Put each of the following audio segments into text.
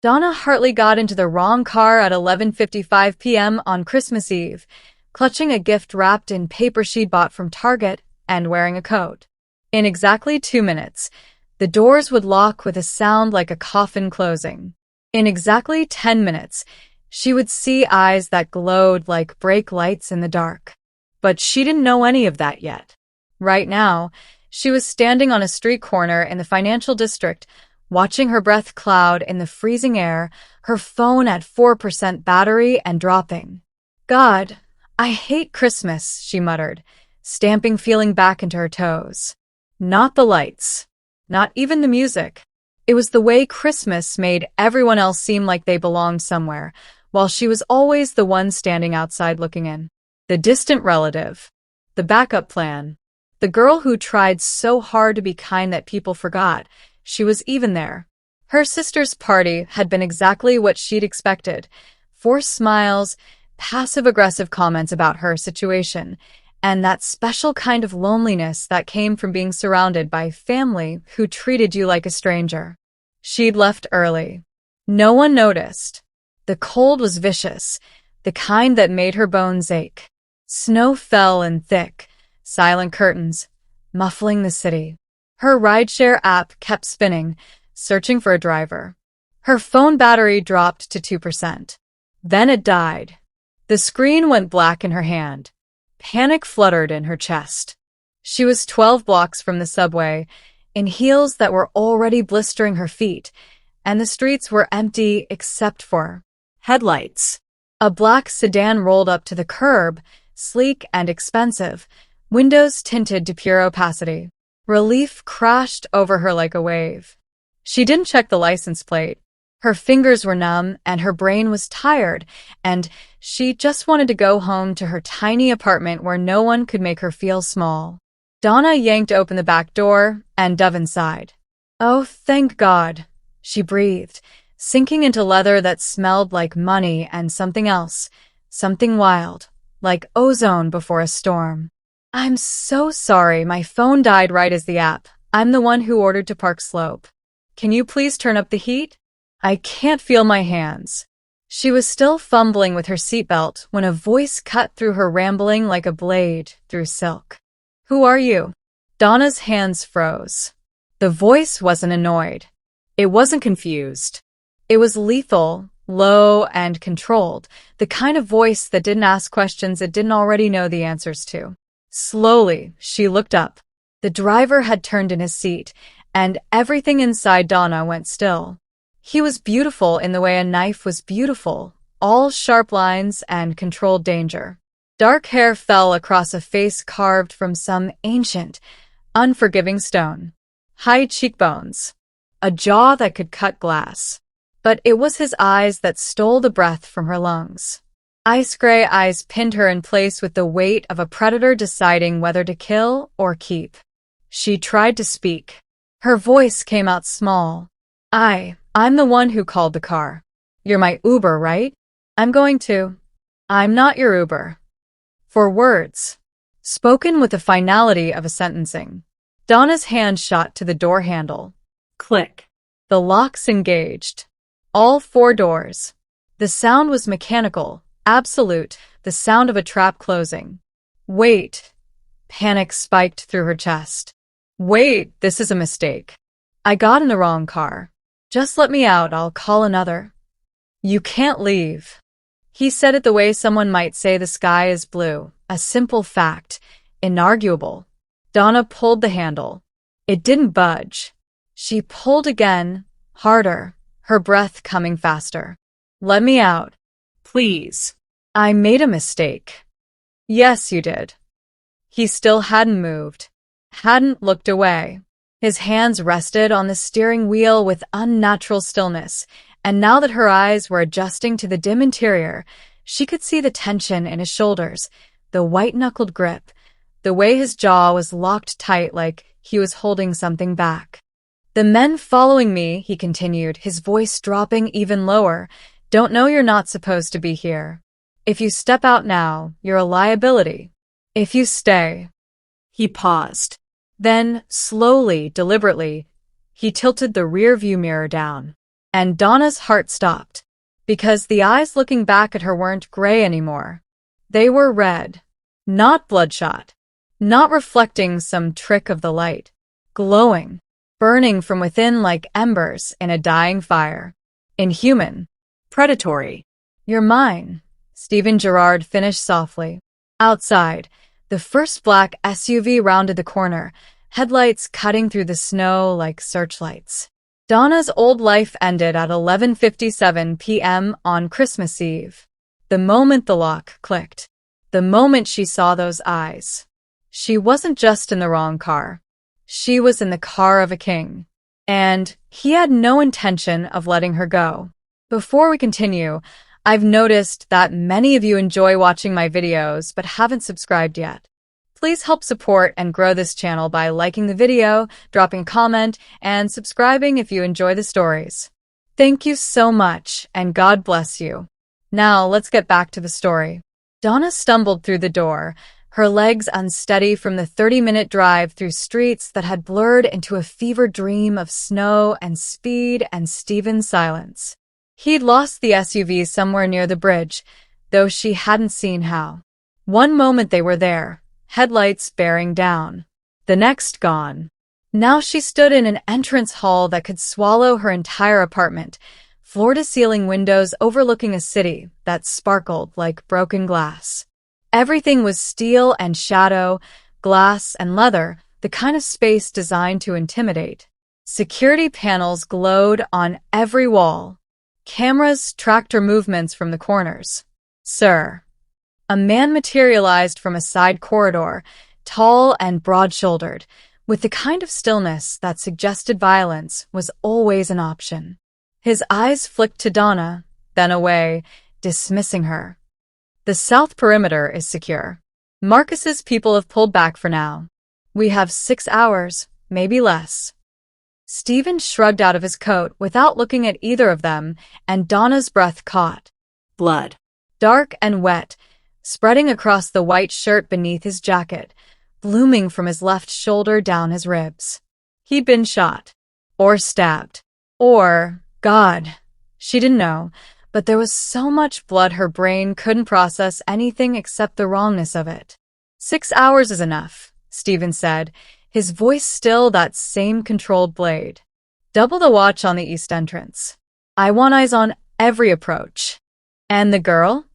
Donna Hartley got into the wrong car at 11:55 p.m. on Christmas Eve, clutching a gift wrapped in paper she'd bought from Target and wearing a coat. In exactly 2 minutes, the doors would lock with a sound like a coffin closing. In exactly 10 minutes, she would see eyes that glowed like brake lights in the dark. But she didn't know any of that yet. Right now, she was standing on a street corner in the financial district, watching her breath cloud in the freezing air, her phone at 4% battery and dropping. God, I hate Christmas, she muttered, stamping feeling back into her toes. Not the lights. Not even the music. It was the way Christmas made everyone else seem like they belonged somewhere, while she was always the one standing outside looking in. The distant relative. The backup plan. The girl who tried so hard to be kind that people forgot she was even there. Her sister's party had been exactly what she'd expected. Forced smiles, passive-aggressive comments about her situation, and that special kind of loneliness that came from being surrounded by family who treated you like a stranger. She'd left early. No one noticed. The cold was vicious, the kind that made her bones ache. Snow fell in thick, silent curtains, muffling the city. Her rideshare app kept spinning, searching for a driver. Her phone battery dropped to 2%. Then it died. The screen went black in her hand. Panic fluttered in her chest. She was 12 blocks from the subway, in heels that were already blistering her feet, and the streets were empty except for headlights. A black sedan rolled up to the curb, sleek and expensive, windows tinted to pure opacity. Relief crashed over her like a wave. She didn't check the license plate. Her fingers were numb and her brain was tired, and she just wanted to go home to her tiny apartment where no one could make her feel small. Donna yanked open the back door and dove inside. Oh, thank God, she breathed, sinking into leather that smelled like money and something else, something wild, like ozone before a storm. I'm so sorry, my phone died right as the app. I'm the one who ordered to Park Slope. Can you please turn up the heat? I can't feel my hands. She was still fumbling with her seatbelt when a voice cut through her rambling like a blade through silk. Who are you? Donna's hands froze. The voice wasn't annoyed. It wasn't confused. It was lethal, low, and controlled, the kind of voice that didn't ask questions it didn't already know the answers to. Slowly, she looked up. The driver had turned in his seat, and everything inside Donna went still. He was beautiful in the way a knife was beautiful, all sharp lines and controlled danger. Dark hair fell across a face carved from some ancient, unforgiving stone. High cheekbones. A jaw that could cut glass. But it was his eyes that stole the breath from her lungs. Ice gray eyes pinned her in place with the weight of a predator deciding whether to kill or keep. She tried to speak. Her voice came out small. I'm the one who called the car. You're my Uber, right? I'm not your Uber. 4 words. Spoken with the finality of a sentencing. Donna's hand shot to the door handle. Click. The locks engaged. All 4 doors. The sound was mechanical, absolute, the sound of a trap closing. Wait. Panic spiked through her chest. Wait, this is a mistake. I got in the wrong car. Just let me out, I'll call another. You can't leave. He said it the way someone might say the sky is blue, a simple fact, inarguable. Donna pulled the handle. It didn't budge. She pulled again, harder, her breath coming faster. Let me out. Please. I made a mistake. Yes, you did. He still hadn't moved, hadn't looked away. His hands rested on the steering wheel with unnatural stillness, and now that her eyes were adjusting to the dim interior, she could see the tension in his shoulders, the white-knuckled grip, the way his jaw was locked tight like he was holding something back. The men following me, he continued, his voice dropping even lower, don't know you're not supposed to be here. If you step out now, you're a liability. If you stay. He paused. Then, slowly, deliberately, he tilted the rear-view mirror down. And Donna's heart stopped, because the eyes looking back at her weren't gray anymore. They were red, not bloodshot, not reflecting some trick of the light, glowing, burning from within like embers in a dying fire. Inhuman. Predatory. You're mine, Steven Gerrard finished softly. Outside, the first black SUV rounded the corner, headlights cutting through the snow like searchlights. Donna's old life ended at 11:57 p.m. on Christmas Eve. The moment the lock clicked, the moment she saw those eyes. She wasn't just in the wrong car. She was in the car of a king. And he had no intention of letting her go. Before we continue, I've noticed that many of you enjoy watching my videos but haven't subscribed yet. Please help support and grow this channel by liking the video, dropping a comment, and subscribing if you enjoy the stories. Thank you so much, and God bless you. Now, let's get back to the story. Donna stumbled through the door, her legs unsteady from the 30-minute drive through streets that had blurred into a fever dream of snow and speed and Steven's silence. He'd lost the SUV somewhere near the bridge, though she hadn't seen how. One moment they were there, headlights bearing down. The next gone. Now she stood in an entrance hall that could swallow her entire apartment, floor-to-ceiling windows overlooking a city that sparkled like broken glass. Everything was steel and shadow, glass and leather, the kind of space designed to intimidate. Security panels glowed on every wall. Cameras tracked her movements from the corners. Sir. A man materialized from a side corridor, tall and broad-shouldered, with the kind of stillness that suggested violence was always an option. His eyes flicked to Donna, then away, dismissing her. The south perimeter is secure. Marcus's people have pulled back for now. We have 6 hours, maybe less. Steven shrugged out of his coat without looking at either of them, and Donna's breath caught. Blood. Dark and wet, spreading across the white shirt beneath his jacket, blooming from his left shoulder down his ribs. He'd been shot. Or stabbed. Or, God, she didn't know, but there was so much blood her brain couldn't process anything except the wrongness of it. 6 hours is enough, Steven said, his voice still that same controlled blade. Double the watch on the east entrance. I want eyes on every approach. And the girl?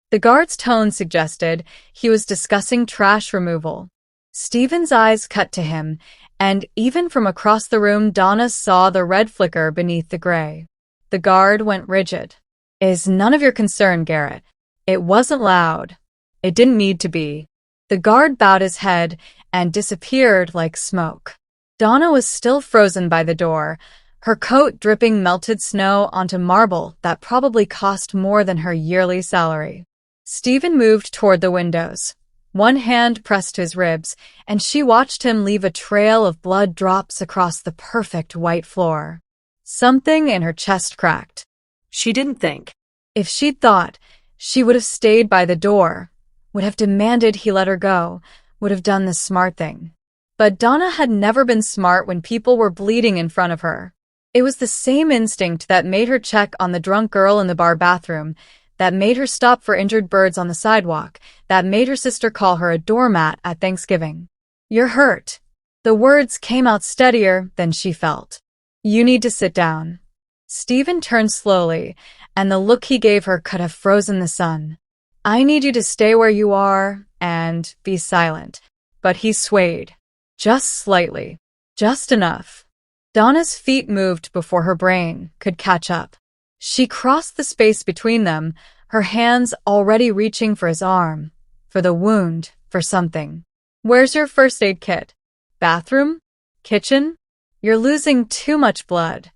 The guard's tone suggested he was discussing trash removal. Steven's eyes cut to him, and even from across the room Donna saw the red flicker beneath the gray. The guard went rigid. Is none of your concern, Garrett. It wasn't loud. It didn't need to be. The guard bowed his head and disappeared like smoke. Donna was still frozen by the door, her coat dripping melted snow onto marble that probably cost more than her yearly salary. Steven moved toward the windows. One hand pressed to his ribs, and she watched him leave a trail of blood drops across the perfect white floor. Something in her chest cracked. She didn't think. If she'd thought, she would have stayed by the door, would have demanded he let her go, would have done the smart thing. But Donna had never been smart when people were bleeding in front of her. It was the same instinct that made her check on the drunk girl in the bar bathroom, that made her stop for injured birds on the sidewalk, that made her sister call her a doormat at Thanksgiving. You're hurt. The words came out steadier than she felt. You need to sit down. Steven turned slowly, and the look he gave her could have frozen the sun. I need you to stay where you are and be silent. But he swayed. Just slightly. Just enough. Donna's feet moved before her brain could catch up. She crossed the space between them, her hands already reaching for his arm, for the wound, for something. Where's your first aid kit? Bathroom? Kitchen? You're losing too much blood.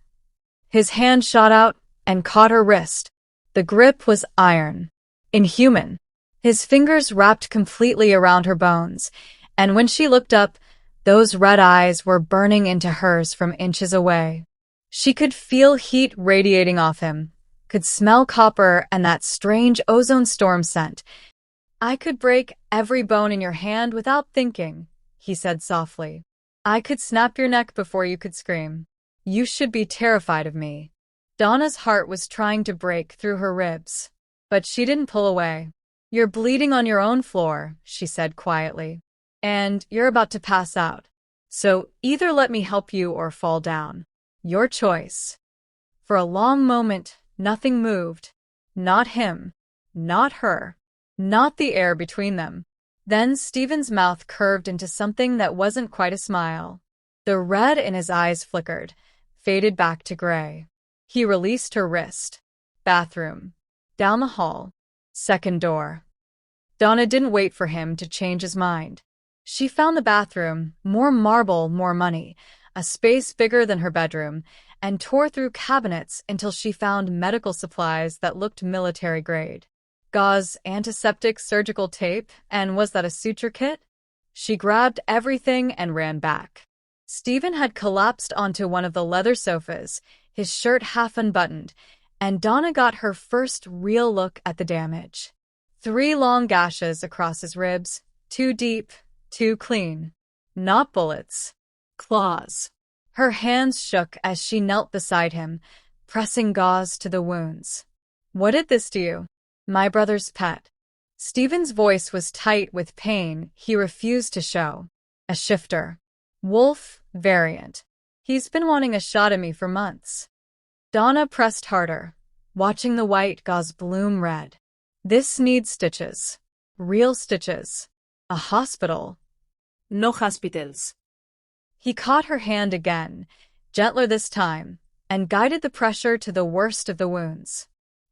His hand shot out and caught her wrist. The grip was iron. Inhuman. His fingers wrapped completely around her bones, and when she looked up, those red eyes were burning into hers from inches away. She could feel heat radiating off him, could smell copper and that strange ozone storm scent. I could break every bone in your hand without thinking, he said softly. I could snap your neck before you could scream. You should be terrified of me. Donna's heart was trying to break through her ribs, but she didn't pull away. "You're bleeding on your own floor," she said quietly, "and you're about to pass out. So either let me help you or fall down. Your choice." For a long moment, nothing moved. Not him. Not her. Not the air between them. Then Steven's mouth curved into something that wasn't quite a smile. The red in his eyes flickered, faded back to gray. He released her wrist. Bathroom. Down the hall. Second door. Donna didn't wait for him to change his mind. She found the bathroom, more marble, more money, a space bigger than her bedroom, and tore through cabinets until she found medical supplies that looked military grade. Gauze, antiseptic, surgical tape, and was that a suture kit? She grabbed everything and ran back. Steven had collapsed onto one of the leather sofas, his shirt half unbuttoned, and Donna got her first real look at the damage. 3 long gashes across his ribs, 2 deep, 2 clean. Not bullets. Claws. Her hands shook as she knelt beside him, pressing gauze to the wounds. "What did this to you?" "My brother's pet." Steven's voice was tight with pain he refused to show. "A shifter. Wolf variant. He's been wanting a shot at me for months." Donna pressed harder, watching the white gauze bloom red. "This needs stitches. Real stitches. A hospital." "No hospitals." He caught her hand again, gentler this time, and guided the pressure to the worst of the wounds.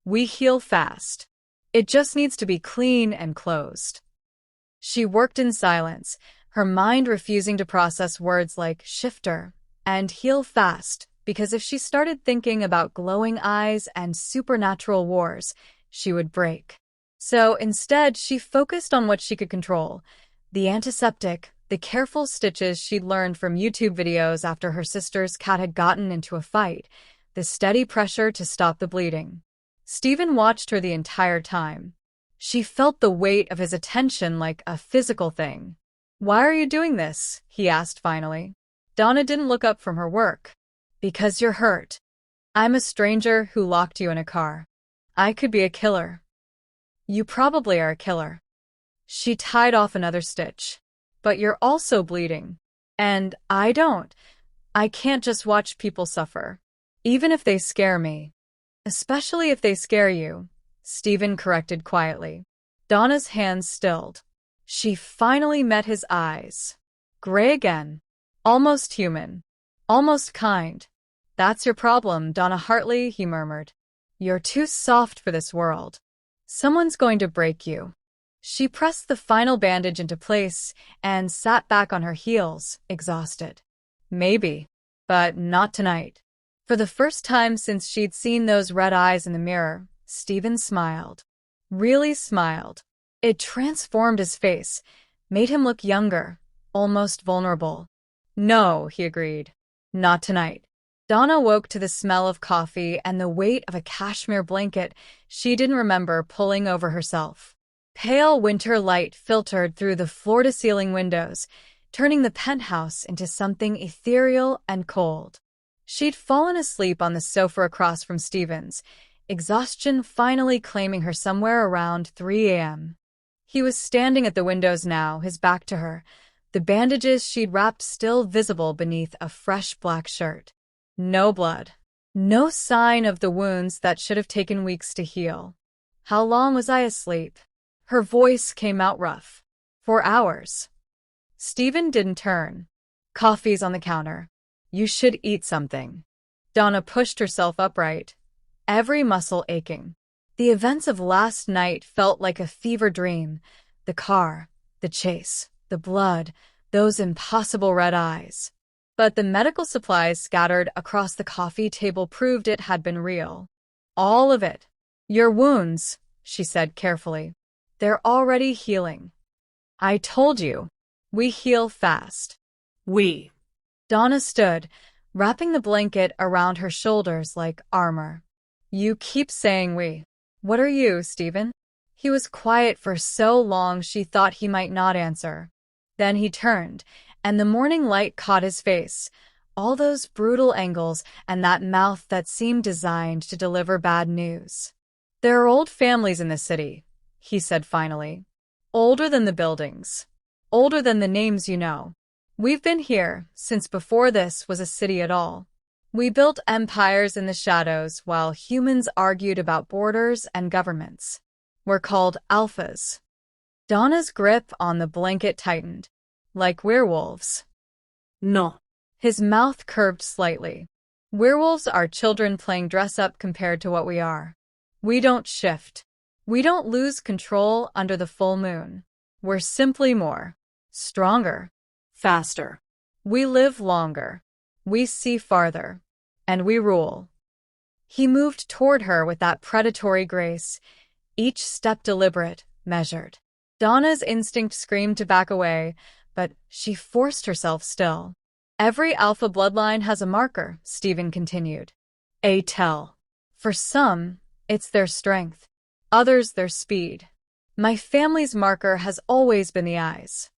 "We heal fast. It just needs to be clean and closed." She worked in silence, her mind refusing to process words like shifter and heal fast, because if she started thinking about glowing eyes and supernatural wars, she would break. So instead, she focused on what she could control: the antiseptic, the careful stitches she'd learned from YouTube videos after her sister's cat had gotten into a fight, the steady pressure to stop the bleeding. Steven watched her the entire time. She felt the weight of his attention like a physical thing. "Why are you doing this?" he asked finally. Donna didn't look up from her work. "Because you're hurt. I'm a stranger who locked you in a car. I could be a killer." "You probably are a killer." She tied off another stitch. "But you're also bleeding. And I don't. I can't just watch people suffer. Even if they scare me." "Especially if they scare you," Steven corrected quietly. Donna's hands stilled. She finally met his eyes. Gray again. Almost human. Almost kind. "That's your problem, Donna Hartley," he murmured. "You're too soft for this world. Someone's going to break you." She pressed the final bandage into place and sat back on her heels, exhausted. "Maybe, but not tonight." For the first time since she'd seen those red eyes in the mirror, Steven smiled. Really smiled. It transformed his face, made him look younger, almost vulnerable. "No," he agreed. "Not tonight." Donna woke to the smell of coffee and the weight of a cashmere blanket she didn't remember pulling over herself. Pale winter light filtered through the floor-to-ceiling windows, turning the penthouse into something ethereal and cold. She'd fallen asleep on the sofa across from Steven's, exhaustion finally claiming her somewhere around 3 a.m. He was standing at the windows now, his back to her, the bandages she'd wrapped still visible beneath a fresh black shirt. No blood. No sign of the wounds that should have taken weeks to heal. "How long was I asleep?" Her voice came out rough. "4 hours." Steven didn't turn. "Coffee's on the counter. You should eat something." Donna pushed herself upright, every muscle aching. The events of last night felt like a fever dream. The car, the chase, the blood, those impossible red eyes. But the medical supplies scattered across the coffee table proved it had been real. All of it. "Your wounds," she said carefully. "They're already healing." "I told you. We heal fast." "We." Donna stood, wrapping the blanket around her shoulders like armor. "You keep saying we. What are you, Steven?" He was quiet for so long she thought he might not answer. Then he turned, and the morning light caught his face, All those brutal angles and that mouth that seemed designed to deliver bad news. There are old families in the city, he said finally. Older than the buildings. Older than the names you know. We've been here since before this was a city at all. We built empires in the shadows while humans argued about borders and governments. We're called alphas. Donna's grip on the blanket tightened. Like werewolves. No. His mouth curved slightly. Werewolves are children playing dress-up compared to what we are. We don't shift. We don't lose control under the full moon. We're simply more. Stronger. Faster. We live longer. We see farther. And we rule. He moved toward her with that predatory grace, each step deliberate, measured. Donna's instinct screamed to back away, but she forced herself still. Every alpha bloodline has a marker, Steven continued. A tell. For some, it's their strength. Others, their speed. My family's marker has always been the eyes.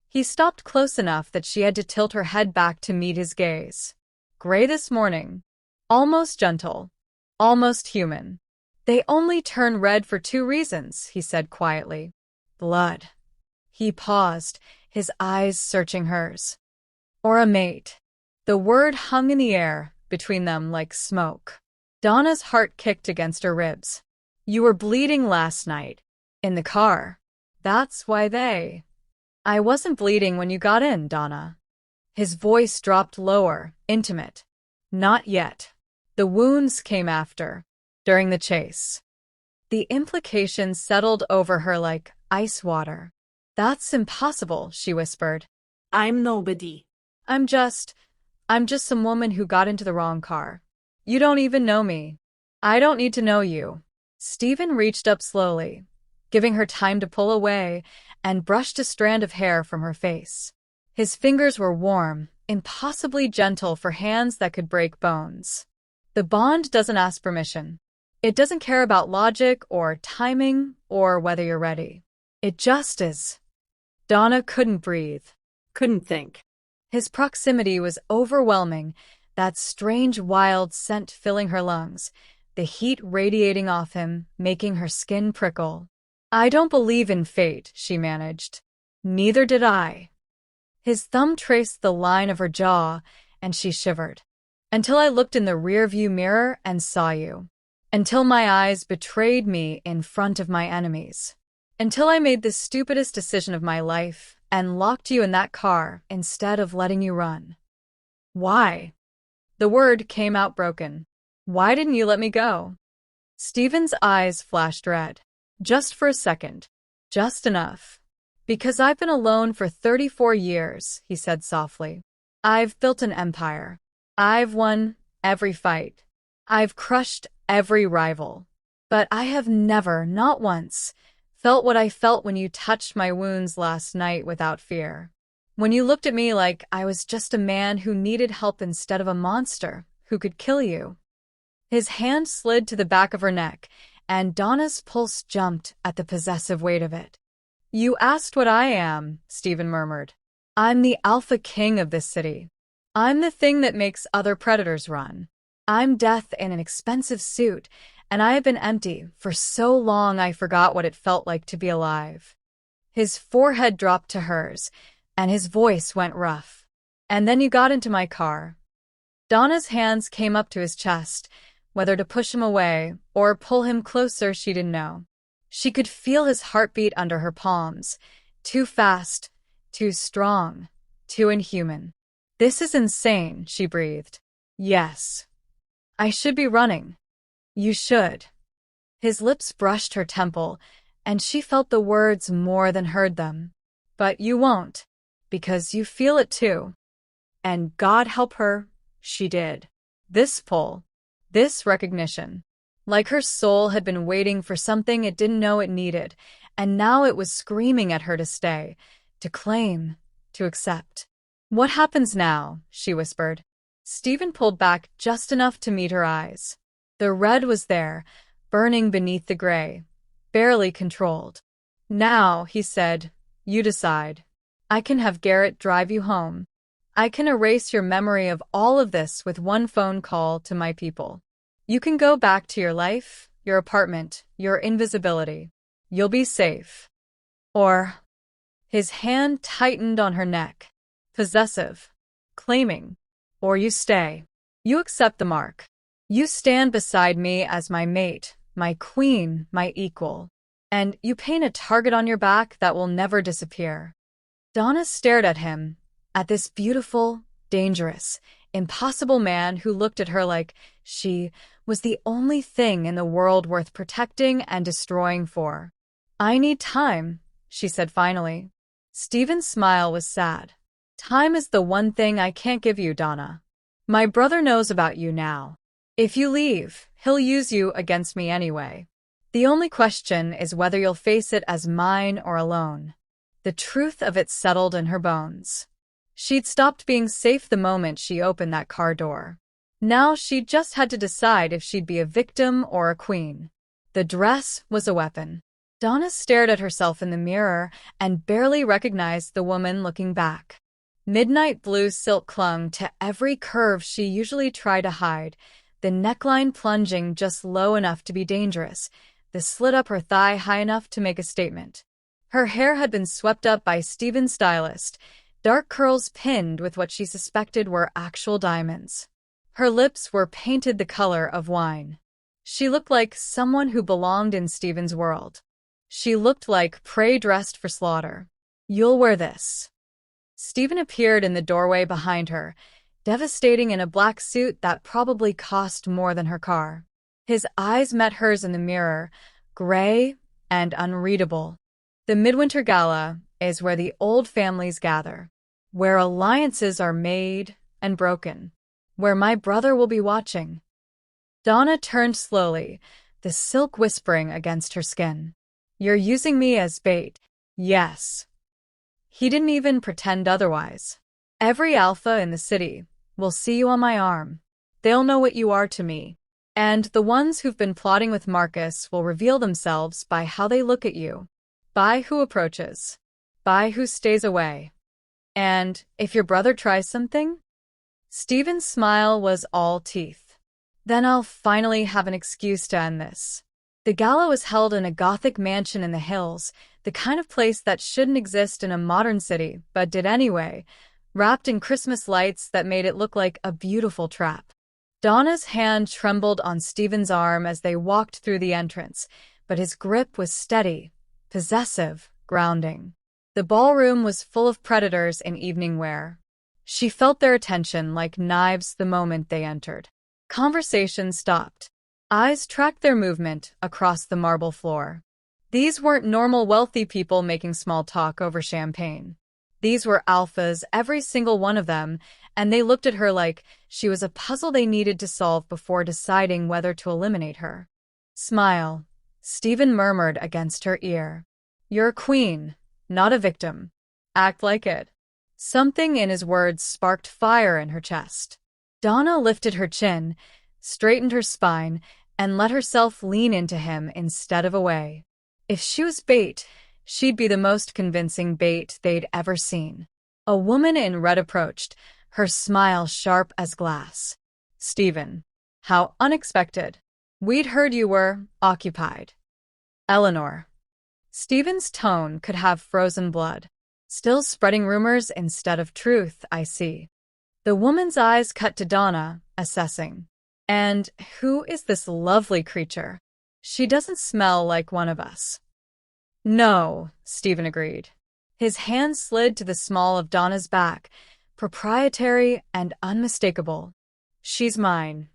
He stopped close enough that she had to tilt her head back to meet his gaze. Gray this morning. Almost gentle. Almost human. They only turn red for two reasons, he said quietly. Blood. He paused, his eyes searching hers. Or a mate. The word hung in the air between them like smoke. Donna's heart kicked against her ribs. You were bleeding last night. In the car. That's why they... I wasn't bleeding when you got in, Donna. His voice dropped lower, intimate. Not yet. The wounds came after, during the chase. The implications settled over her like ice water. That's impossible, she whispered. I'm nobody. I'm just some woman who got into the wrong car. You don't even know me. I don't need to know you. Steven reached up slowly, giving her time to pull away, and brushed a strand of hair from her face. His fingers were warm, impossibly gentle for hands that could break bones. The bond doesn't ask permission. It doesn't care about logic or timing or whether you're ready. It just is. Donna couldn't breathe. Couldn't think. His proximity was overwhelming, that strange wild scent filling her lungs, the heat radiating off him, making her skin prickle. I don't believe in fate, she managed. Neither did I. His thumb traced the line of her jaw, and she shivered. Until I looked in the rearview mirror and saw you. Until my eyes betrayed me in front of my enemies. Until I made the stupidest decision of my life and locked you in that car instead of letting you run. Why? The word came out broken. Why didn't you let me go? Steven's eyes flashed red. Just for a second. Just enough. Because I've been alone for 34 years, he said softly. I've built an empire. I've won every fight. I've crushed every rival. But I have never, not once, felt what I felt when you touched my wounds last night without fear. When you looked at me like I was just a man who needed help instead of a monster who could kill you. His hand slid to the back of her neck, and Donna's pulse jumped at the possessive weight of it. You asked what I am, Steven murmured. I'm the alpha king of this city. I'm the thing that makes other predators run. I'm death in an expensive suit, and I have been empty for so long I forgot what it felt like to be alive. His forehead dropped to hers, and his voice went rough. And then you got into my car. Donna's hands came up to his chest, whether to push him away or pull him closer she didn't know. She could feel his heartbeat under her palms. Too fast, too strong, too inhuman. This is insane, she breathed. Yes. I should be running. You should. His lips brushed her temple, and she felt the words more than heard them. But you won't, because you feel it too. And God help her, she did. This pull, this recognition. Like her soul had been waiting for something it didn't know it needed, and now it was screaming at her to stay, to claim, to accept. What happens now? She whispered. Steven pulled back just enough to meet her eyes. The red was there, burning beneath the gray, barely controlled. Now, he said, you decide. I can have Garrett drive you home. I can erase your memory of all of this with one phone call to my people. You can go back to your life, your apartment, your invisibility. You'll be safe. Or, his hand tightened on her neck. Possessive. Claiming. Or you stay. You accept the mark. You stand beside me as my mate, my queen, my equal. And you paint a target on your back that will never disappear. Donna stared at him, at this beautiful, dangerous, impossible man who looked at her like she was the only thing in the world worth protecting and destroying for. I need time, she said finally. Steven's smile was sad. Time is the one thing I can't give you, Donna. My brother knows about you now. If you leave, he'll use you against me anyway. The only question is whether you'll face it as mine or alone. The truth of it settled in her bones. She'd stopped being safe the moment she opened that car door. Now she just had to decide if she'd be a victim or a queen. The dress was a weapon. Donna stared at herself in the mirror and barely recognized the woman looking back. Midnight blue silk clung to every curve she usually tried to hide, the neckline plunging just low enough to be dangerous, the slit up her thigh high enough to make a statement. Her hair had been swept up by Steven's stylist, dark curls pinned with what she suspected were actual diamonds. Her lips were painted the color of wine. She looked like someone who belonged in Steven's world. She looked like prey dressed for slaughter. You'll wear this. Steven appeared in the doorway behind her, devastating in a black suit that probably cost more than her car. His eyes met hers in the mirror, gray and unreadable. The Midwinter Gala is where the old families gather, where alliances are made and broken, where my brother will be watching. Donna turned slowly, the silk whispering against her skin. You're using me as bait. Yes. He didn't even pretend otherwise. Every alpha in the city will see you on my arm. They'll know what you are to me. And the ones who've been plotting with Marcus will reveal themselves by how they look at you, by who approaches, by who stays away. And if your brother tries something? Steven's smile was all teeth. Then I'll finally have an excuse to end this. The gala was held in a Gothic mansion in the hills, the kind of place that shouldn't exist in a modern city, but did anyway, wrapped in Christmas lights that made it look like a beautiful trap. Donna's hand trembled on Steven's arm as they walked through the entrance, but his grip was steady, possessive, grounding. The ballroom was full of predators in evening wear. She felt their attention like knives the moment they entered. Conversation stopped. Eyes tracked their movement across the marble floor. These weren't normal wealthy people making small talk over champagne. These were alphas, every single one of them, and they looked at her like she was a puzzle they needed to solve before deciding whether to eliminate her. Smile, Steven murmured against her ear. You're a queen, not a victim. Act like it. Something in his words sparked fire in her chest. Donna lifted her chin, straightened her spine, and let herself lean into him instead of away. If she was bait, she'd be the most convincing bait they'd ever seen. A woman in red approached, her smile sharp as glass. Steven. How unexpected. We'd heard you were occupied. Eleanor. Steven's tone could have frozen blood. Still spreading rumors instead of truth, I see. The woman's eyes cut to Donna, assessing. And who is this lovely creature? She doesn't smell like one of us. No, Steven agreed. His hand slid to the small of Donna's back, proprietary and unmistakable. She's mine.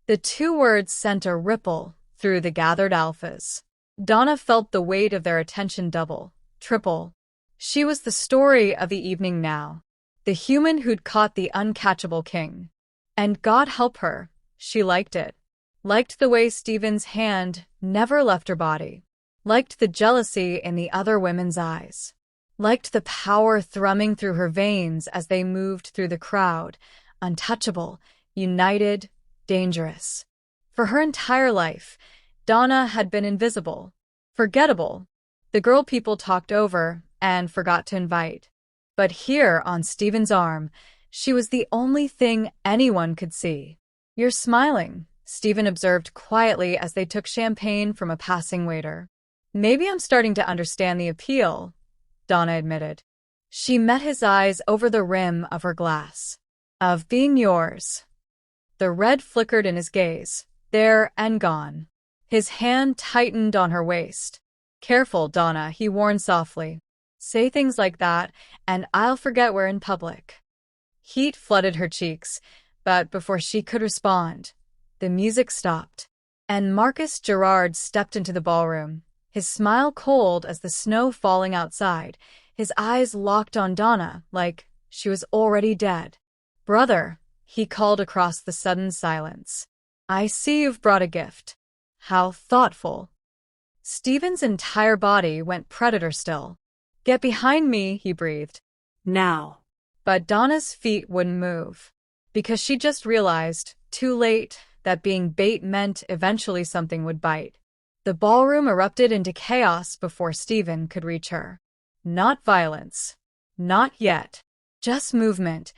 The two words sent a ripple through the gathered alphas. Donna felt the weight of their attention double, triple. She was the story of the evening now, the human who'd caught the uncatchable king. And God help her, she liked it. Liked the way Steven's hand never left her body. Liked the jealousy in the other women's eyes. Liked the power thrumming through her veins as they moved through the crowd, untouchable, united, dangerous. For her entire life, Donna had been invisible, forgettable. The girl people talked over and forgot to invite. But here on Steven's arm, She was the only thing anyone could see. "You're smiling," Steven observed quietly as they took champagne from a passing waiter. "Maybe I'm starting to understand the appeal," Donna admitted. She met his eyes over the rim of her glass. "Of being yours." The red flickered in his gaze, there and gone. His hand tightened on her waist. "Careful, Donna," he warned softly. "Say things like that, and I'll forget we're in public." Heat flooded her cheeks, but before she could respond, the music stopped, and Marcus Gerrard stepped into the ballroom, his smile cold as the snow falling outside, his eyes locked on Donna like she was already dead. "Brother," he called across the sudden silence. "I see you've brought a gift." "How thoughtful." Steven's entire body went predator still. "Get behind me," he breathed. Now. But Donna's feet wouldn't move, because she just realized, too late, that being bait meant eventually something would bite. The ballroom erupted into chaos before Steven could reach her. Not violence. Not yet. Just movement.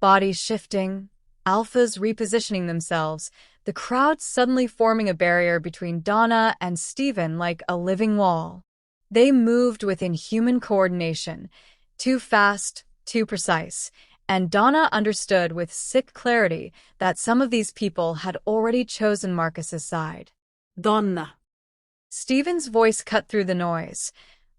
Bodies shifting, alphas repositioning themselves, the crowd suddenly forming a barrier between Donna and Steven like a living wall. They moved with inhuman coordination, too fast, too precise, and Donna understood with sick clarity that some of these people had already chosen Marcus's side. Donna. Steven's voice cut through the noise,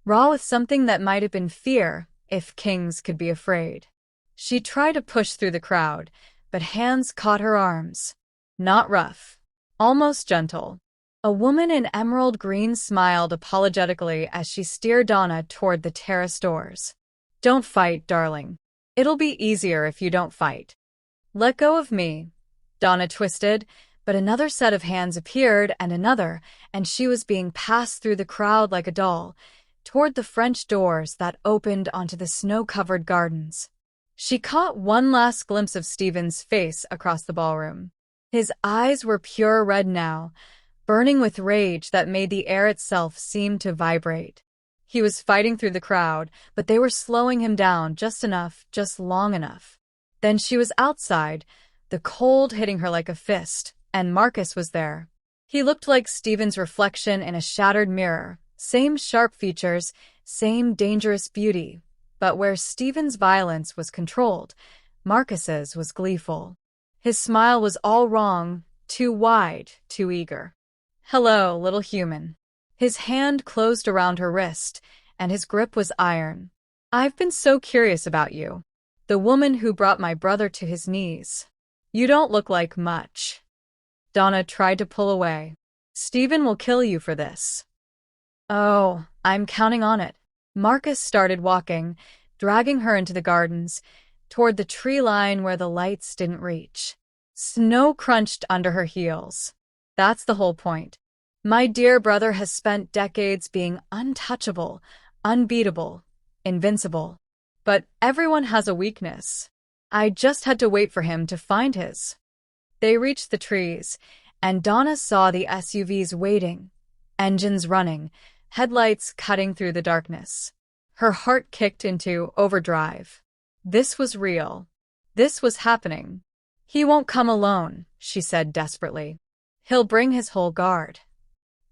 raw with something that might have been fear, if kings could be afraid. She tried to push through the crowd, but hands caught her arms. Not rough, almost gentle. A woman in emerald green smiled apologetically as she steered Donna toward the terrace doors. "Don't fight, darling. It'll be easier if you don't fight." "Let go of me." Donna twisted, but another set of hands appeared and another, and she was being passed through the crowd like a doll, toward the French doors that opened onto the snow-covered gardens. She caught one last glimpse of Steven's face across the ballroom. His eyes were pure red now, burning with rage that made the air itself seem to vibrate. He was fighting through the crowd, but they were slowing him down just enough, just long enough. Then she was outside, the cold hitting her like a fist, and Marcus was there. He looked like Steven's reflection in a shattered mirror, same sharp features, same dangerous beauty. But where Steven's violence was controlled, Marcus's was gleeful. His smile was all wrong, too wide, too eager. "Hello, little human." His hand closed around her wrist, and his grip was iron. "I've been so curious about you. The woman who brought my brother to his knees. You don't look like much." Donna tried to pull away. "Steven will kill you for this." "Oh, I'm counting on it." Marcus started walking, dragging her into the gardens, toward the tree line where the lights didn't reach. Snow crunched under her heels. "That's the whole point. My dear brother has spent decades being untouchable, unbeatable, invincible. But everyone has a weakness. I just had to wait for him to find his." They reached the trees, and Donna saw the SUVs waiting, engines running, headlights cutting through the darkness. Her heart kicked into overdrive. This was real. This was happening. "He won't come alone," she said desperately. "He'll bring his whole guard."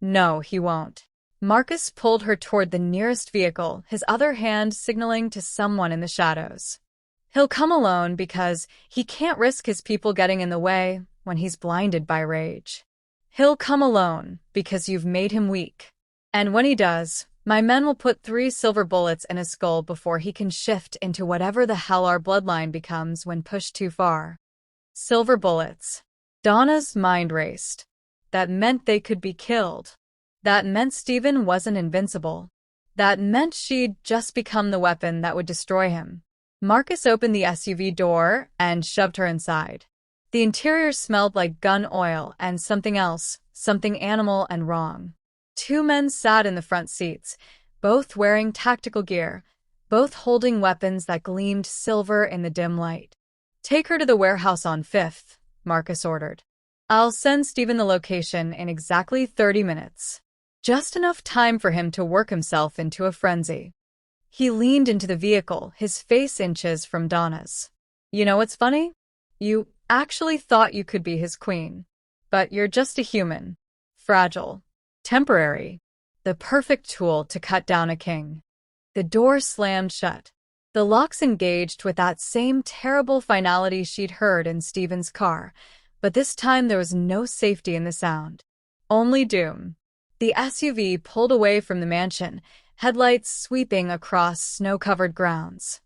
"No, he won't." Marcus pulled her toward the nearest vehicle, his other hand signaling to someone in the shadows. "He'll come alone because he can't risk his people getting in the way when he's blinded by rage. He'll come alone because you've made him weak. And when he does, my men will put 3 silver bullets in his skull before he can shift into whatever the hell our bloodline becomes when pushed too far." Silver bullets. Donna's mind raced. That meant they could be killed. That meant Steven wasn't invincible. That meant she'd just become the weapon that would destroy him. Marcus opened the SUV door and shoved her inside. The interior smelled like gun oil and something else, something animal and wrong. 2 men sat in the front seats, both wearing tactical gear, both holding weapons that gleamed silver in the dim light. "Take her to the warehouse on 5th, Marcus ordered. "I'll send Steven the location in exactly 30 minutes. Just enough time for him to work himself into a frenzy." He leaned into the vehicle, his face inches from Donna's. You know what's funny? You actually thought you could be his queen. But you're just a human. Fragile. Temporary. The perfect tool to cut down a king. The door slammed shut. The locks engaged with that same terrible finality she'd heard in Steven's car, but this time there was no safety in the sound. Only doom. The SUV pulled away from the mansion, headlights sweeping across snow-covered grounds.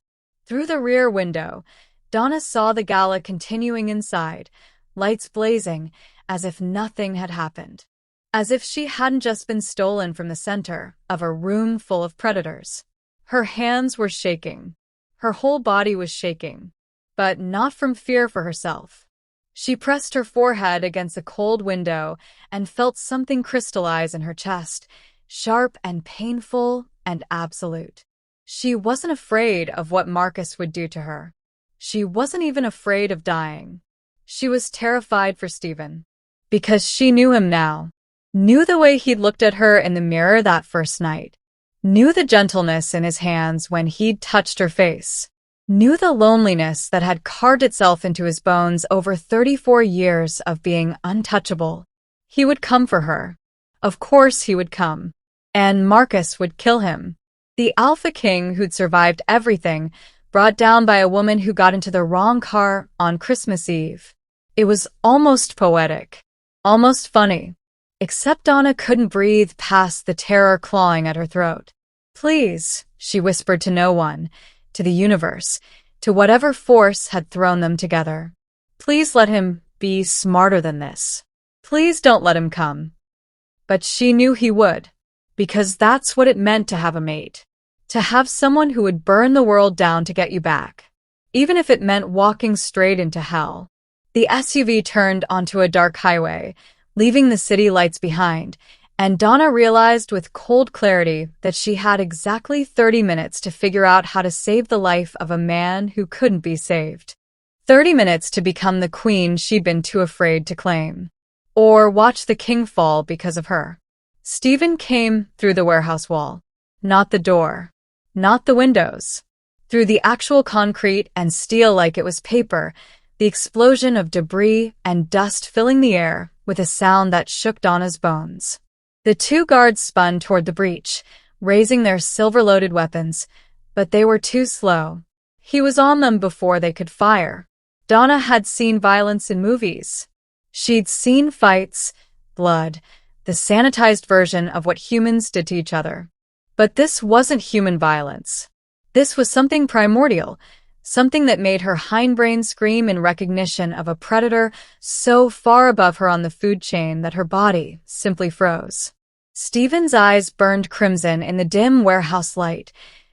Through the rear window, Donna saw the Gala continuing inside, lights blazing, as if nothing had happened. As if she hadn't just been stolen from the center of a room full of predators. Her hands were shaking. Her whole body was shaking, but not from fear for herself. She pressed her forehead against the cold window and felt something crystallize in her chest, sharp and painful and absolute. She wasn't afraid of what Marcus would do to her. She wasn't even afraid of dying. She was terrified for Steven. Because she knew him now. Knew the way he'd looked at her in the mirror that first night. Knew the gentleness in his hands when he'd touched her face. Knew the loneliness that had carved itself into his bones over 34 years of being untouchable. He would come for her. Of course he would come. And Marcus would kill him. The alpha king who'd survived everything, brought down by a woman who got into the wrong car on Christmas Eve. It was almost poetic. Almost funny. Except Donna couldn't breathe past the terror clawing at her throat. Please, she whispered to no one, to the universe, to whatever force had thrown them together. Please let him be smarter than this. Please don't let him come. But she knew he would, because that's what it meant to have a mate. To have someone who would burn the world down to get you back, even if it meant walking straight into hell. The SUV turned onto a dark highway, leaving the city lights behind, and Donna realized with cold clarity that she had exactly 30 minutes to figure out how to save the life of a man who couldn't be saved. 30 minutes to become the queen she'd been too afraid to claim. Or watch the king fall because of her. Steven came through the warehouse wall. Not the door. Not the windows. Through the actual concrete and steel like it was paper, the explosion of debris and dust filling the air with a sound that shook Donna's bones. The two guards spun toward the breach, raising their silver-loaded weapons, but they were too slow. He was on them before they could fire. Donna had seen violence in movies. She'd seen fights, blood, the sanitized version of what humans did to each other. But this wasn't human violence. This was something primordial, something that made her hindbrain scream in recognition of a predator so far above her on the food chain that her body simply froze. Steven's eyes burned crimson in the dim warehouse light,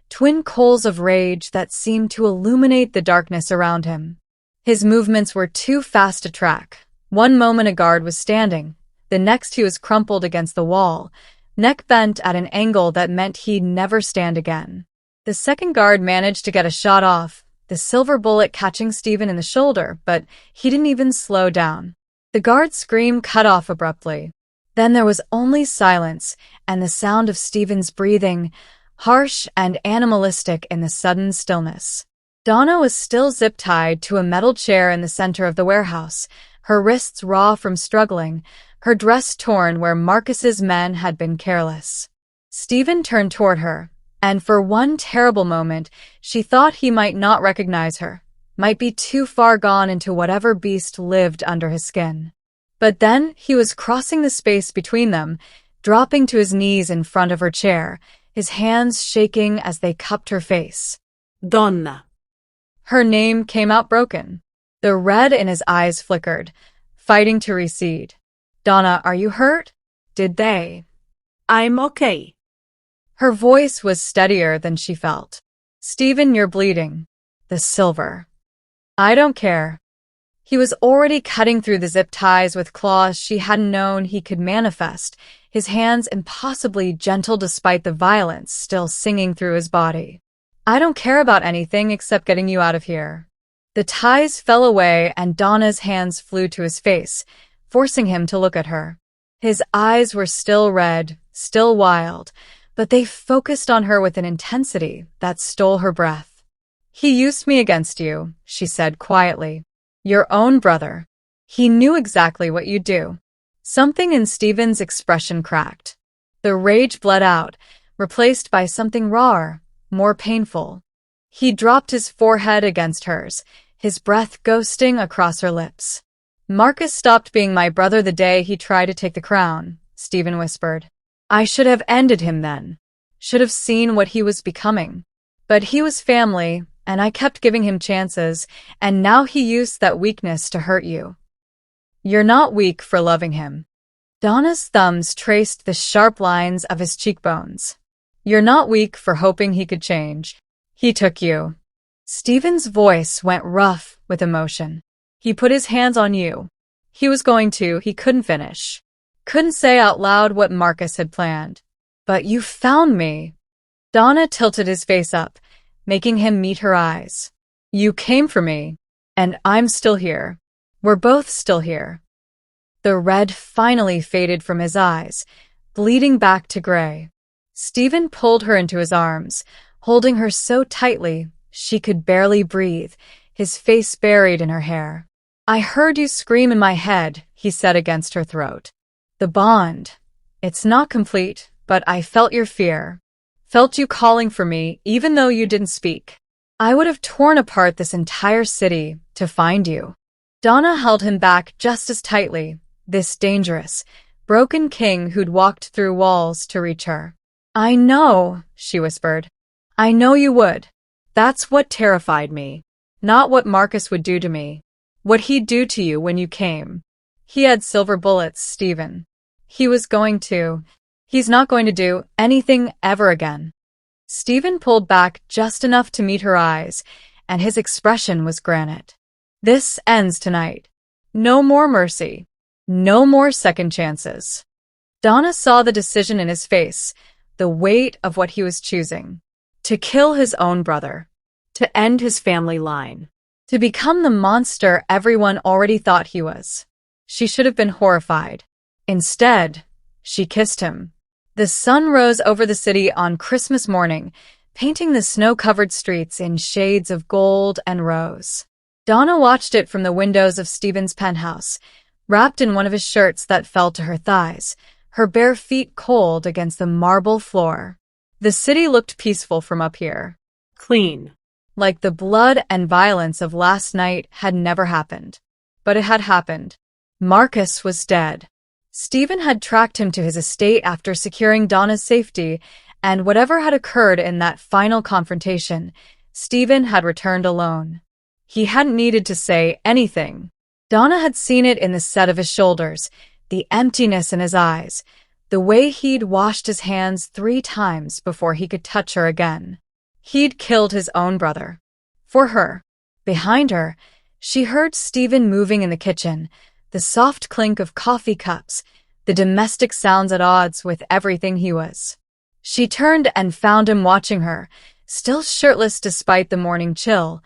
twin coals of rage that seemed to illuminate the darkness around him. His movements were too fast to track. One moment a guard was standing, the next he was crumpled against the wall, neck bent at an angle that meant he'd never stand again. The second guard managed to get a shot off, the silver bullet catching Steven in the shoulder, but he didn't even slow down. The guard's scream cut off abruptly. Then there was only silence and the sound of Steven's breathing, harsh and animalistic in the sudden stillness. Donna was still zip-tied to a metal chair in the center of the warehouse, her wrists raw from struggling, her dress torn where Marcus's men had been careless. Steven turned toward her, and for one terrible moment, she thought he might not recognize her, might be too far gone into whatever beast lived under his skin. But then he was crossing the space between them, dropping to his knees in front of her chair, his hands shaking as they cupped her face. Donna. Her name came out broken. The red in his eyes flickered, fighting to recede. Donna, are you hurt? Did they? I'm okay. Her voice was steadier than she felt. Steven, you're bleeding. The silver. I don't care. He was already cutting through the zip ties with claws she hadn't known he could manifest, his hands impossibly gentle despite the violence still singing through his body. I don't care about anything except getting you out of here. The ties fell away and Donna's hands flew to his face, forcing him to look at her. His eyes were still red, still wild, but they focused on her with an intensity that stole her breath. He used me against you, she said quietly. Your own brother. He knew exactly what you'd do. Something in Steven's expression cracked. The rage bled out, replaced by something rawer, more painful. He dropped his forehead against hers, his breath ghosting across her lips. Marcus stopped being my brother the day he tried to take the crown, Steven whispered. I should have ended him then. Should have seen what he was becoming. But he was family, and I kept giving him chances, and now he used that weakness to hurt you. You're not weak for loving him. Donna's thumbs traced the sharp lines of his cheekbones. You're not weak for hoping he could change. He took you. Steven's voice went rough with emotion. He put his hands on you. He was going to, he couldn't finish. Couldn't say out loud what Marcus had planned. But you found me. Donna tilted his face up, making him meet her eyes. You came for me, and I'm still here. We're both still here. The red finally faded from his eyes, bleeding back to gray. Steven pulled her into his arms, holding her so tightly she could barely breathe, his face buried in her hair. I heard you scream in my head, he said against her throat. The bond. It's not complete, but I felt your fear. Felt you calling for me, even though you didn't speak. I would have torn apart this entire city to find you. Donna held him back just as tightly, this dangerous, broken king who'd walked through walls to reach her. I know, she whispered. I know you would. That's what terrified me. Not what Marcus would do to me. What he'd do to you when you came. He had silver bullets, Steven. He's not going to do anything ever again. Steven pulled back just enough to meet her eyes, and his expression was granite. This ends tonight. No more mercy. No more second chances. Donna saw the decision in his face, the weight of what he was choosing. To kill his own brother. To end his family line. To become the monster everyone already thought he was. She should have been horrified. Instead, she kissed him. The sun rose over the city on Christmas morning, painting the snow-covered streets in shades of gold and rose. Donna watched it from the windows of Steven's penthouse, wrapped in one of his shirts that fell to her thighs, her bare feet cold against the marble floor. The city looked peaceful from up here. Clean. Like the blood and violence of last night had never happened. But it had happened. Marcus was dead. Steven had tracked him to his estate after securing Donna's safety, and whatever had occurred in that final confrontation, Steven had returned alone. He hadn't needed to say anything. Donna had seen it in the set of his shoulders, the emptiness in his eyes, the way he'd washed his hands 3 times before he could touch her again. He'd killed his own brother. For her. Behind her, she heard Steven moving in the kitchen, the soft clink of coffee cups, the domestic sounds at odds with everything he was. She turned and found him watching her, still shirtless despite the morning chill,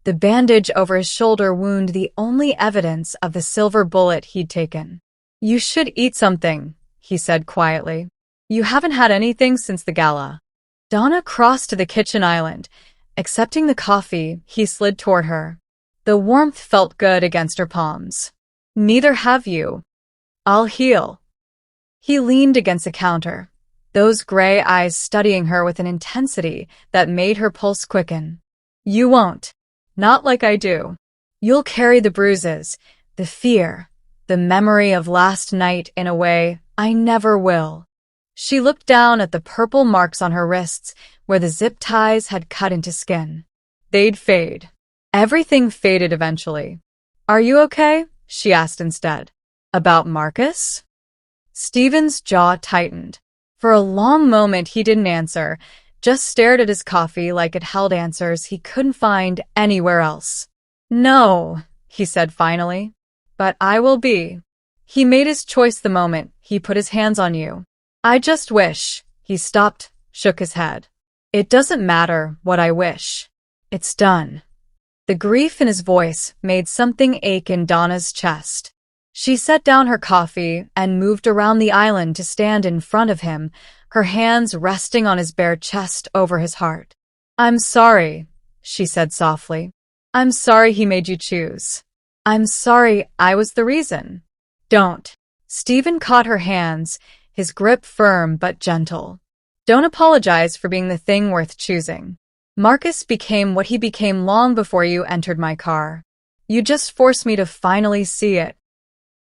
the bandage over his shoulder wound the only evidence of the silver bullet he'd taken. You should eat something, he said quietly. You haven't had anything since the gala. Donna crossed to the kitchen island. Accepting the coffee, he slid toward her. The warmth felt good against her palms. Neither have you. I'll heal. He leaned against the counter, those gray eyes studying her with an intensity that made her pulse quicken. You won't. Not like I do. You'll carry the bruises, the fear, the memory of last night in a way I never will. She looked down at the purple marks on her wrists where the zip ties had cut into skin. They'd fade. Everything faded eventually. Are you okay? She asked instead. About Marcus? Steven's jaw tightened. For a long moment he didn't answer, just stared at his coffee like it held answers he couldn't find anywhere else. No, he said finally. But I will be. He made his choice the moment he put his hands on you. I just wish. He stopped, shook his head. It doesn't matter what I wish. It's done. The grief in his voice made something ache in Donna's chest. She set down her coffee and moved around the island to stand in front of him, her hands resting on his bare chest over his heart. I'm sorry, she said softly. I'm sorry he made you choose. I'm sorry I was the reason. Don't. Steven caught her hands, his grip firm but gentle. Don't apologize for being the thing worth choosing. Marcus became what he became long before you entered my car. You just forced me to finally see it.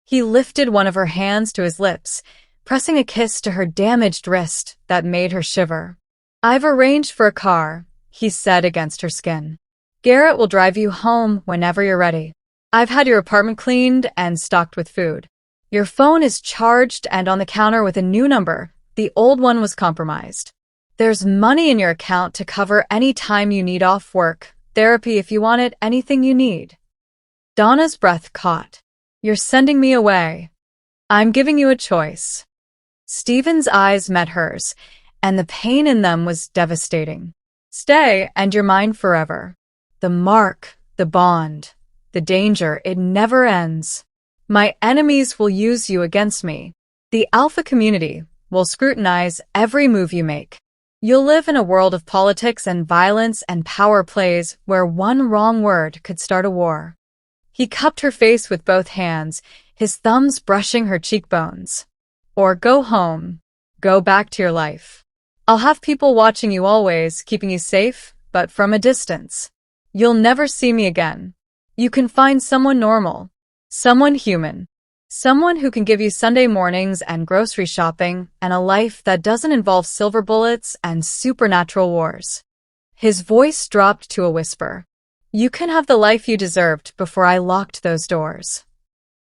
He lifted one of her hands to his lips, pressing a kiss to her damaged wrist that made her shiver. I've arranged for a car, he said against her skin. Garrett will drive you home whenever you're ready. I've had your apartment cleaned and stocked with food. Your phone is charged and on the counter with a new number. The old one was compromised. There's money in your account to cover any time you need off work, therapy if you want it, anything you need. Donna's breath caught. You're sending me away. I'm giving you a choice. Steven's eyes met hers, and the pain in them was devastating. Stay, and you're mine forever. The mark, the bond, the danger, it never ends. My enemies will use you against me. The alpha community will scrutinize every move you make. You'll live in a world of politics and violence and power plays where one wrong word could start a war. He cupped her face with both hands, his thumbs brushing her cheekbones. Or go home. Go back to your life. I'll have people watching you always, keeping you safe, but from a distance. You'll never see me again. You can find someone normal. Someone human. Someone who can give you Sunday mornings and grocery shopping and a life that doesn't involve silver bullets and supernatural wars. His voice dropped to a whisper. You can have the life you deserved before I locked those doors.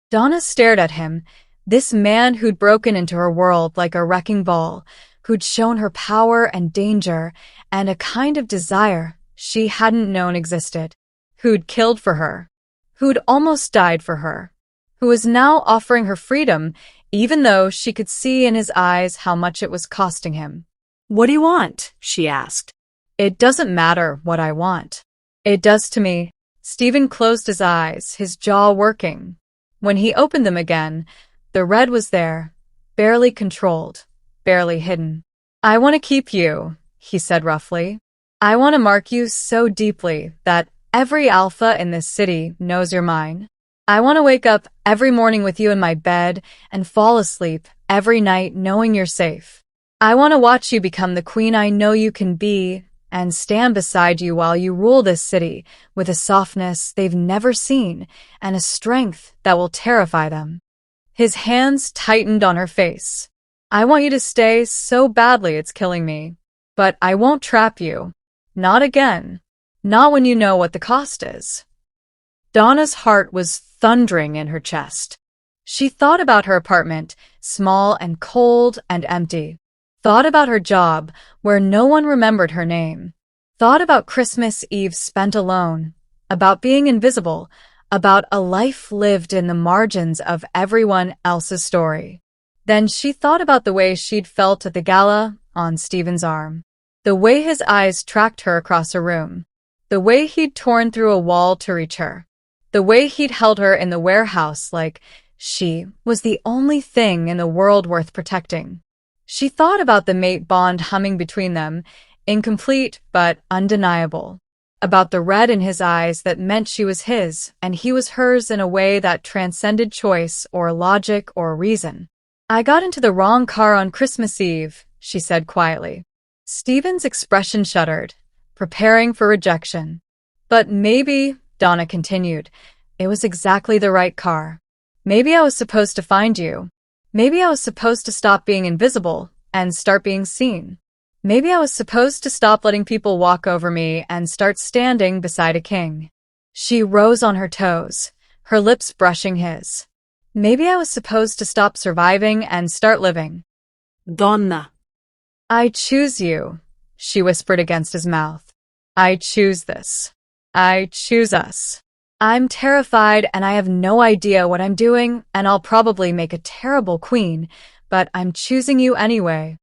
Donna stared at him, this man who'd broken into her world like a wrecking ball, who'd shown her power and danger and a kind of desire she hadn't known existed, who'd killed for her, who'd almost died for her, who was now offering her freedom even though she could see in his eyes how much it was costing him. What do you want? She asked. It doesn't matter what I want. It does to me. Steven closed his eyes, his jaw working. When he opened them again, the red was there, barely controlled, barely hidden. I want to keep you, he said roughly. I want to mark you so deeply that every alpha in this city knows you're mine. I want to wake up every morning with you in my bed and fall asleep every night knowing you're safe. I want to watch you become the queen I know you can be and stand beside you while you rule this city with a softness they've never seen and a strength that will terrify them. His hands tightened on her face. I want you to stay so badly it's killing me. But I won't trap you. Not again. Not when you know what the cost is. Donna's heart was thundering in her chest. She thought about her apartment, small and cold and empty. Thought about her job, where no one remembered her name. Thought about Christmas Eve spent alone. About being invisible. About a life lived in the margins of everyone else's story. Then she thought about the way she'd felt at the gala on Steven's arm. The way his eyes tracked her across a room. The way he'd torn through a wall to reach her. The way he'd held her in the warehouse like she was the only thing in the world worth protecting. She thought about the mate bond humming between them, incomplete but undeniable. About the red in his eyes that meant she was his and he was hers in a way that transcended choice or logic or reason. I got into the wrong car on Christmas Eve, she said quietly. Steven's expression shuddered, preparing for rejection. But maybe, Donna continued, it was exactly the right car. Maybe I was supposed to find you. Maybe I was supposed to stop being invisible and start being seen. Maybe I was supposed to stop letting people walk over me and start standing beside a king. She rose on her toes, her lips brushing his. Maybe I was supposed to stop surviving and start living. Donna. I choose you, she whispered against his mouth. I choose this. I choose us. I'm terrified and I have no idea what I'm doing and I'll probably make a terrible queen, but I'm choosing you anyway.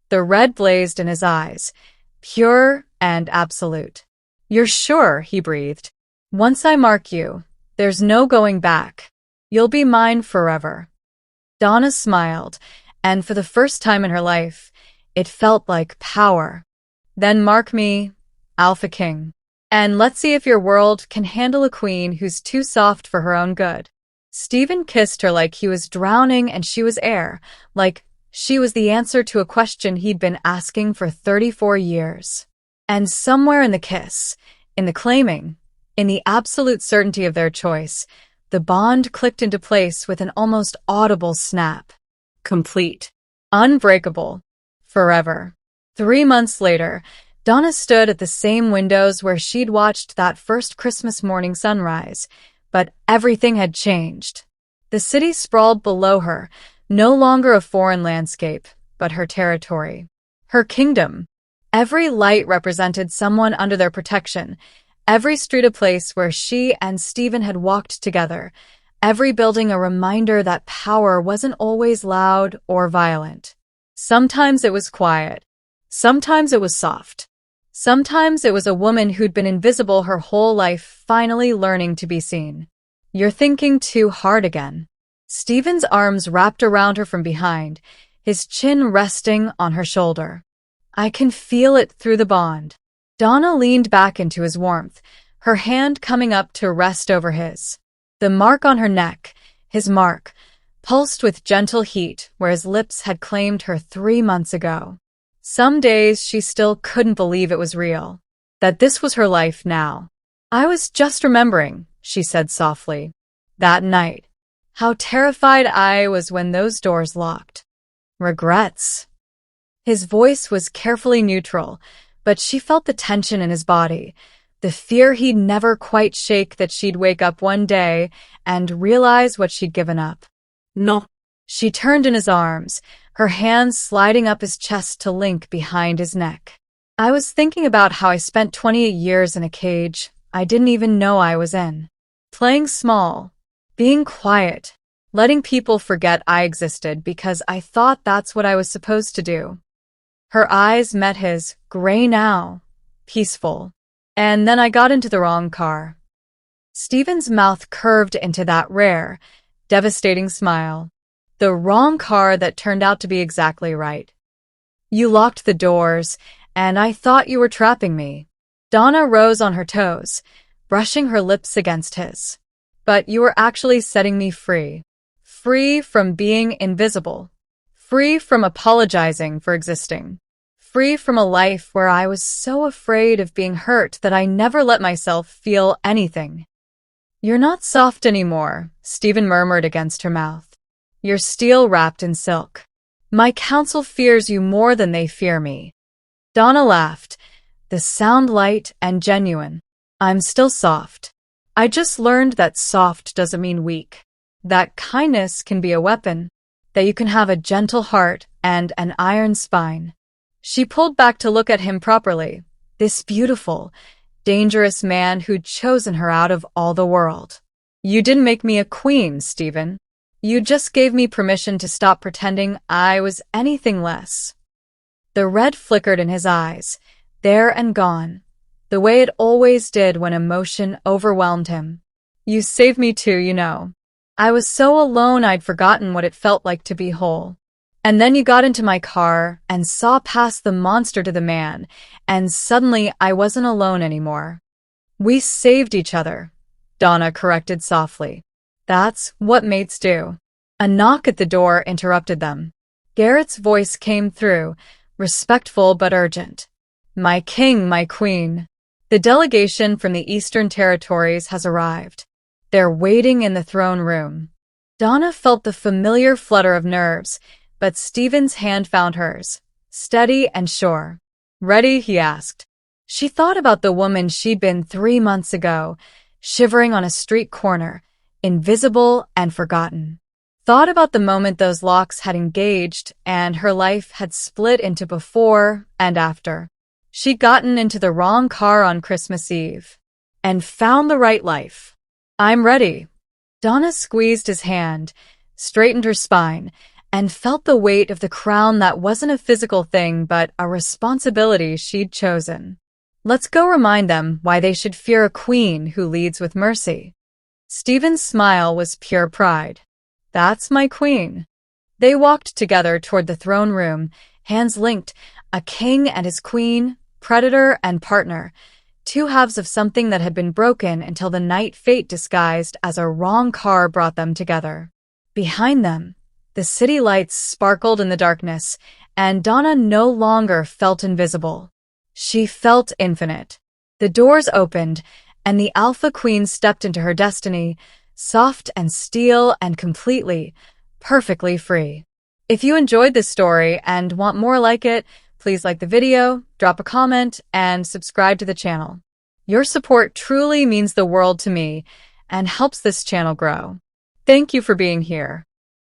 The red blazed in his eyes, pure and absolute. You're sure, he breathed. Once I mark you, there's no going back. You'll be mine forever. Donna smiled, and for the first time in her life, it felt like power. Then mark me, Alpha King. And let's see if your world can handle a queen who's too soft for her own good. Steven kissed her like he was drowning and she was air, like she was the answer to a question he'd been asking for 34 years. And somewhere in the kiss, in the claiming, in the absolute certainty of their choice, the bond clicked into place with an almost audible snap. Complete. Unbreakable. Forever. 3 months later, Donna stood at the same windows where she'd watched that first Christmas morning sunrise, but everything had changed. The city sprawled below her, no longer a foreign landscape, but her territory. Her kingdom. Every light represented someone under their protection, every street a place where she and Steven had walked together, every building a reminder that power wasn't always loud or violent. Sometimes it was quiet. Sometimes it was soft. Sometimes it was a woman who'd been invisible her whole life finally learning to be seen. You're thinking too hard again. Steven's arms wrapped around her from behind, his chin resting on her shoulder. I can feel it through the bond. Donna leaned back into his warmth, her hand coming up to rest over his. The mark on her neck, his mark, pulsed with gentle heat where his lips had claimed her 3 months ago. Some days she still couldn't believe it was real, that this was her life now. I was just remembering, she said softly, that night. How terrified I was when those doors locked. Regrets. His voice was carefully neutral, but she felt the tension in his body, the fear he'd never quite shake that she'd wake up one day and realize what she'd given up. No. She turned in his arms, her hands sliding up his chest to link behind his neck. I was thinking about how I spent 28 years in a cage I didn't even know I was in. Playing small, being quiet, letting people forget I existed because I thought that's what I was supposed to do. Her eyes met his, gray now, peaceful. And then I got into the wrong car. Steven's mouth curved into that rare, devastating smile. The wrong car that turned out to be exactly right. You locked the doors, and I thought you were trapping me. Donna rose on her toes, brushing her lips against his. But you were actually setting me free. Free from being invisible. Free from apologizing for existing. Free from a life where I was so afraid of being hurt that I never let myself feel anything. You're not soft anymore, Steven murmured against her mouth. You're steel wrapped in silk. My council fears you more than they fear me. Donna laughed, the sound light and genuine. I'm still soft. I just learned that soft doesn't mean weak. That kindness can be a weapon. That you can have a gentle heart and an iron spine. She pulled back to look at him properly. This beautiful, dangerous man who'd chosen her out of all the world. You didn't make me a queen, Steven. You just gave me permission to stop pretending I was anything less. The red flickered in his eyes, there and gone, the way it always did when emotion overwhelmed him. You saved me too, you know. I was so alone I'd forgotten what it felt like to be whole. And then you got into my car and saw past the monster to the man, and suddenly I wasn't alone anymore. We saved each other, Donna corrected softly. That's what mates do. A knock at the door interrupted them. Garrett's voice came through, respectful but urgent. My king, my queen. The delegation from the Eastern Territories has arrived. They're waiting in the throne room. Donna felt the familiar flutter of nerves, but Steven's hand found hers, steady and sure. Ready? He asked. She thought about the woman she'd been 3 months ago, shivering on a street corner, invisible and forgotten. Thought about the moment those locks had engaged and her life had split into before and after. She'd gotten into the wrong car on Christmas Eve and found the right life. I'm ready. Donna squeezed his hand, straightened her spine, and felt the weight of the crown that wasn't a physical thing but a responsibility she'd chosen. Let's go remind them why they should fear a queen who leads with mercy. Steven's smile was pure pride. That's my queen. They walked together toward the throne room, hands linked, a king and his queen, predator and partner, two halves of something that had been broken until the night fate disguised as a wrong car brought them together. Behind them, the city lights sparkled in the darkness, and Donna no longer felt invisible. She felt infinite. The doors opened, and the Alpha Queen stepped into her destiny, soft and steel and completely, perfectly free. If you enjoyed this story and want more like it, please like the video, drop a comment, and subscribe to the channel. Your support truly means the world to me and helps this channel grow. Thank you for being here.